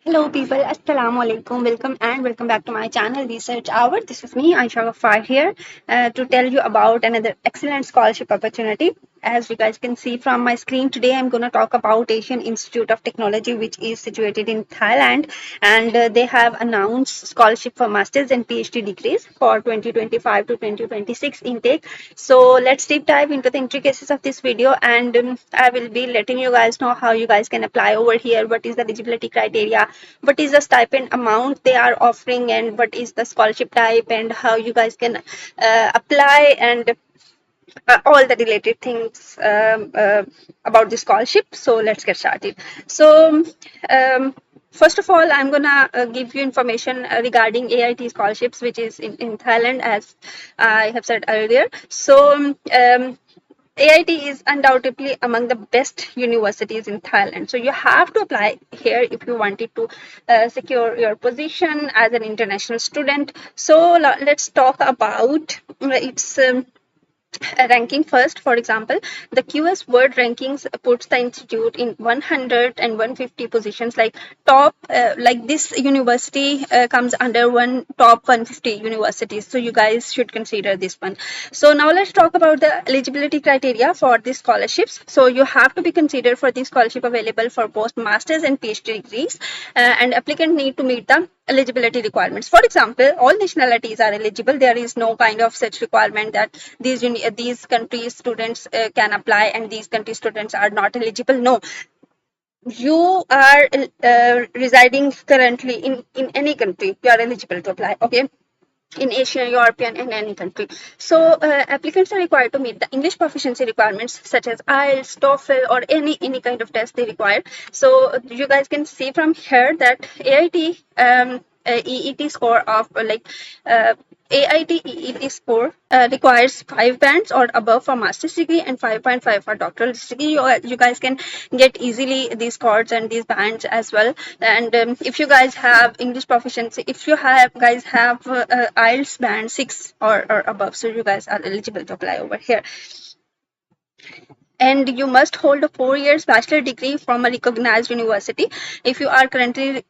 Hello people, Assalamu alaikum. Welcome back to my channel Research Hour. This is me, Aisha Ghaffar here to tell you about another excellent scholarship opportunity. As you guys can see from my screen today, I'm going to talk about Asian Institute of Technology, which is situated in Thailand, and they have announced scholarship for masters and PhD degrees for 2025 to 2026 intake. So let's deep dive into the intricacies of this video, and I will be letting you guys know how you guys can apply over here, what is the eligibility criteria, what is the stipend amount they are offering, and what is the scholarship type, and how you guys can apply, and all the related things about the scholarship. So let's get started. So first of all, I'm gonna give you information regarding AIT scholarships, which is in Thailand, as I have said earlier. So AIT is undoubtedly among the best universities in Thailand. So you have to apply here if you wanted to secure your position as an international student. So let's talk about its ranking first. For example, the QS World Rankings puts the institute in 100 and 150 positions, like top, like this university comes under one top 150 universities, so you guys should consider this one. So now let's talk about the eligibility criteria for these scholarships. So you have to be considered for this scholarship available for both masters and PhD degrees, and applicant need to meet the eligibility requirements. For example, all nationalities are eligible. There is no kind of such requirement that these countries students can apply and these country students are not eligible. No, you are residing currently in any country, you are eligible to apply. Okay, in Asia, European, and any country. So applicants are required to meet the English proficiency requirements such as IELTS, TOEFL, or any kind of test they require. So you guys can see from here that AIT EET score of AIT EET score requires 5 bands or above for master's degree and 5.5 for doctoral degree. You guys can get easily these scores and these bands as well. And if you guys have English proficiency, if you have guys have IELTS band 6 or above, so you guys are eligible to apply over here. And you must hold a 4 years bachelor degree from a recognized university. If you are currently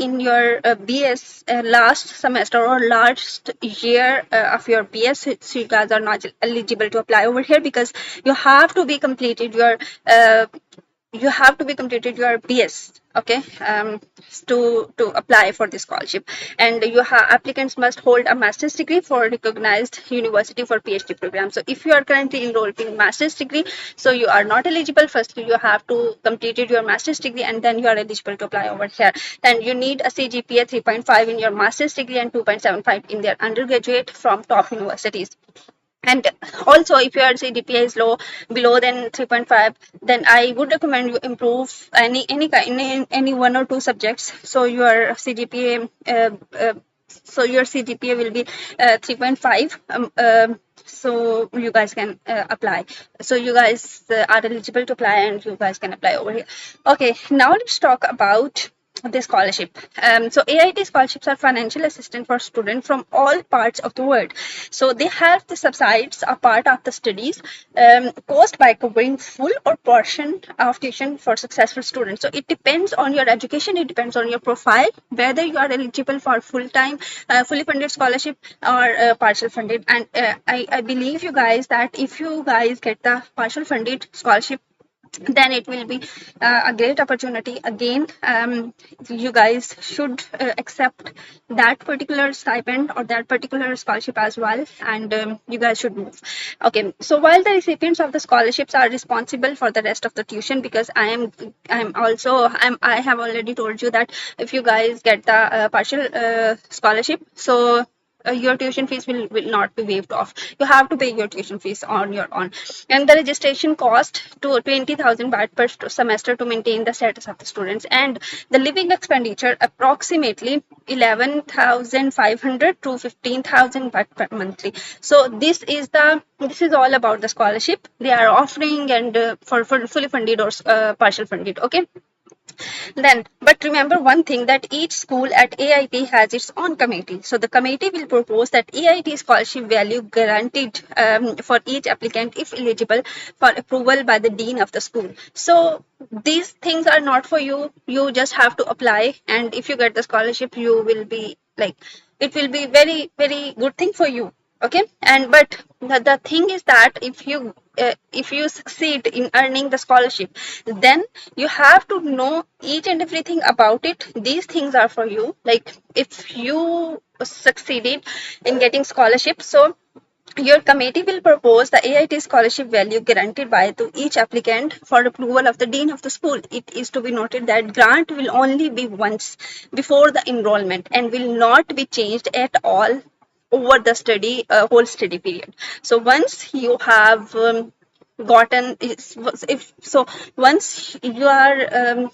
in your BS last semester or last year of your BS, so you guys are not eligible to apply over here, because you have to be completed your BS, okay, to apply for this scholarship. And applicants must hold a master's degree for recognized university for PhD program. So if you are currently enrolled in master's degree, so you are not eligible. Firstly, you have to complete your master's degree and then you are eligible to apply over here. Then you need a CGPA 3.5 in your master's degree and 2.75 in their undergraduate from top universities. And also, if your CGPA is low, below than 3.5, then I would recommend you improve any one or two subjects. So your CGPA will be 3.5. So you guys can apply. So you guys are eligible to apply, and you guys can apply over here. Okay, now let's talk about the scholarship. So AIT scholarships are financial assistance for students from all parts of the world. So they help the subsides a part of the studies cost by covering full or portion of tuition for successful students. So it depends on your education, it depends on your profile, whether you are eligible for full-time, fully funded scholarship or partial funded. And I believe you guys that if you guys get the partial funded scholarship, then it will be a great opportunity. Again, you guys should accept that particular stipend or that particular scholarship as well, and you guys should move. Okay, so while the recipients of the scholarships are responsible for the rest of the tuition, because I have already told you that if you guys get the partial scholarship, so your tuition fees will not be waived off. You have to pay your tuition fees on your own. And the registration cost to 20,000 baht per semester to maintain the status of the students. And the living expenditure approximately 11,500 to 15,000 baht per monthly. So this is all about the scholarship they are offering, and for fully funded or partial funded. Okay. Then, but remember one thing, that each school at AIT has its own committee. So the committee will propose that AIT scholarship value guaranteed for each applicant if eligible for approval by the dean of the school. So these things are not for you. You just have to apply, and if you get the scholarship, you will be like, it will be very, very good thing for you. Okay, and but the thing is that if you succeed in earning the scholarship, then you have to know each and everything about it. These things are for you. Like, if you succeeded in getting scholarship, so your committee will propose the AIT scholarship value guaranteed by to each applicant for approval of the dean of the school. It is to be noted that grant will only be once before the enrollment and will not be changed at all over the study whole study period. So once you have gotten, if so, once you are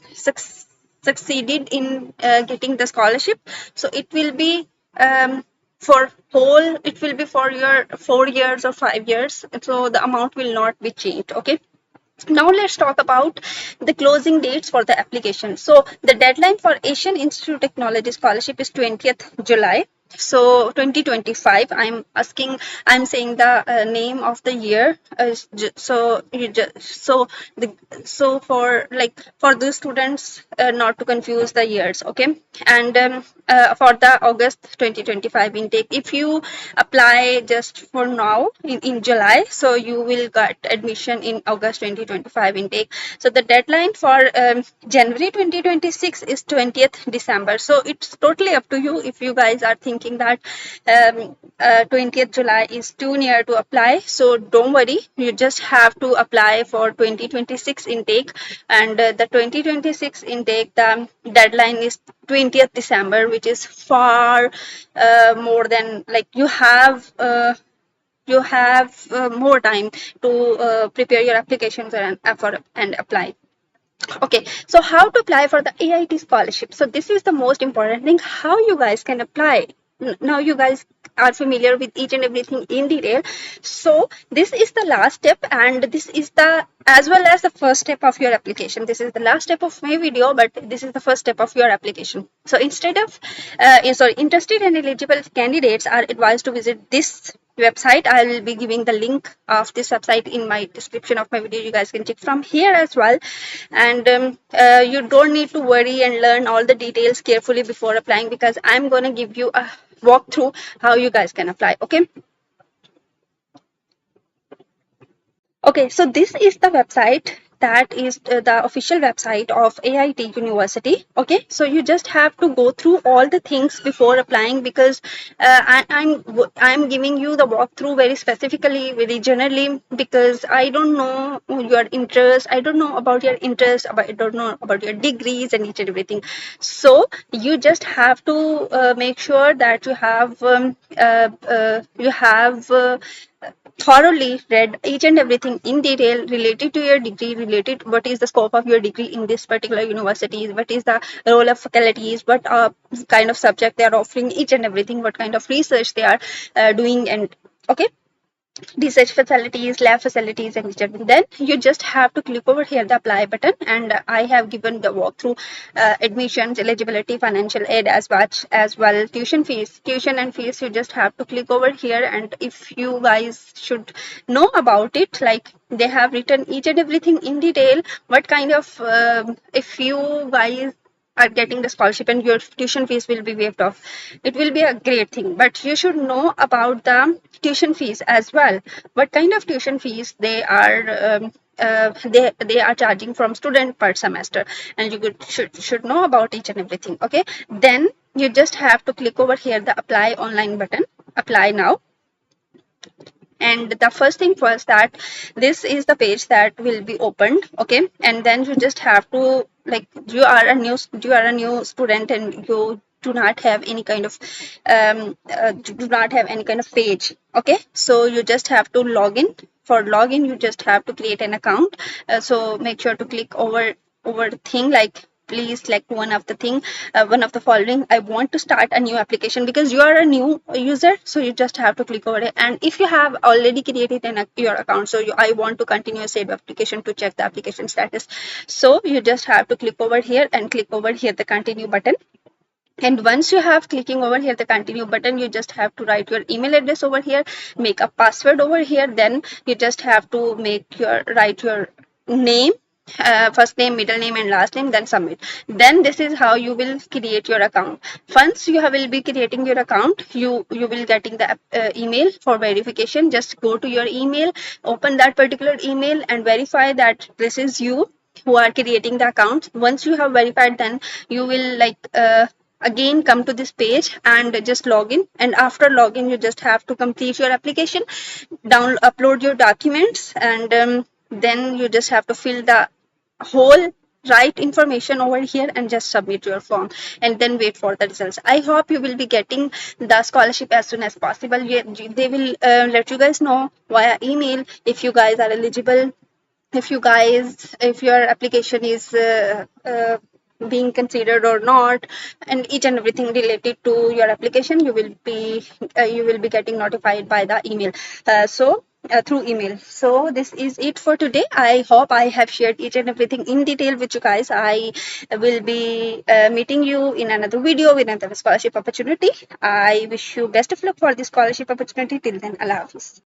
succeeded in getting the scholarship, so it will be for whole, it will be for your 4 years or 5 years, so the amount will not be changed. Okay, now let's talk about the closing dates for the application. So the deadline for Asian Institute of Technology scholarship is 20th July. So 2025, I'm saying the name of the year. So so for like, for the students not to confuse the years. Okay, and for the August 2025 intake, if you apply just for now in July, so you will get admission in August 2025 intake. So the deadline for January 2026 is 20th December. So it's totally up to you. If you guys are thinking that 20th July is too near to apply, so don't worry, you just have to apply for 2026 intake. And the 2026 intake, the deadline is 20th December, which is far more than, like, you have more time to prepare your applications and apply. Okay, so how to apply for the AIT scholarship? So this is the most important thing, how you guys can apply. Now you guys are familiar with each and everything in detail. So this is the last step, and this is the as well as the first step of your application. This is the last step of my video, but this is the first step of your application. So instead of interested and eligible candidates are advised to visit this website. I will be giving the link of this website in my description of my video. You guys can check from here as well. And you don't need to worry and learn all the details carefully before applying, because I'm going to give you a walkthrough how you guys can apply. Okay. Okay, so this is the website, that is the official website of AIT University. Okay, so you just have to go through all the things before applying, because I'm giving you the walkthrough very specifically, very generally, because I don't know your interest. I don't know about your interest. I don't know about your degrees and each and everything. So you just have to make sure that you have thoroughly read each and everything in detail related to your degree, related what is the scope of your degree in this particular university, what is the role of faculties, what kind of subject they are offering, each and everything, what kind of research they are doing, and okay, research facilities, lab facilities, and everything. Then you just have to click over here the apply button, and I have given the walkthrough admissions, eligibility, financial aid, as well tuition and fees. You just have to click over here, and if you guys should know about it, like, they have written each and everything in detail, what kind of if you guys are getting the scholarship and your tuition fees will be waived off, it will be a great thing. But you should know about the tuition fees as well, what kind of tuition fees they are they are charging from student per semester, and you should know about each and everything. Okay, then you just have to click over here the apply online button, apply now. And the first thing was that this is the page that will be opened. Okay, and then you just have to, like, you are a new student and you do not have any kind of page. Okay, so you just have to log in. For login, you just have to create an account. So make sure to click over thing like please select one of the following. I want to start a new application, because you are a new user, so you just have to click over it. And if you have already created your account, so I want to continue save application to check the application status, so you just have to click over here and click over here the continue button. And once you have clicking over here the continue button, you just have to write your email address over here, make a password over here, then you just have to write your name, first name, middle name, and last name, then submit. Then this is how you will create your account. Once will be creating your account, you will getting the email for verification. Just go to your email, open that particular email, and verify that this is you who are creating the account. Once you have verified, then you will again come to this page and just log in. And after login, you just have to complete your application, upload your documents, and then you just have to fill the whole right information over here and just submit your form, and then wait for the results. I hope you will be getting the scholarship as soon as possible. They will let you guys know via email if you guys are eligible, if your application is being considered or not, and each and everything related to your application, you will be getting notified by the email, through email. So this is it for today. I hope I have shared each and everything in detail with you guys. I will be meeting you in another video with another scholarship opportunity. I wish you best of luck for this scholarship opportunity. Till then, Allah Hafiz.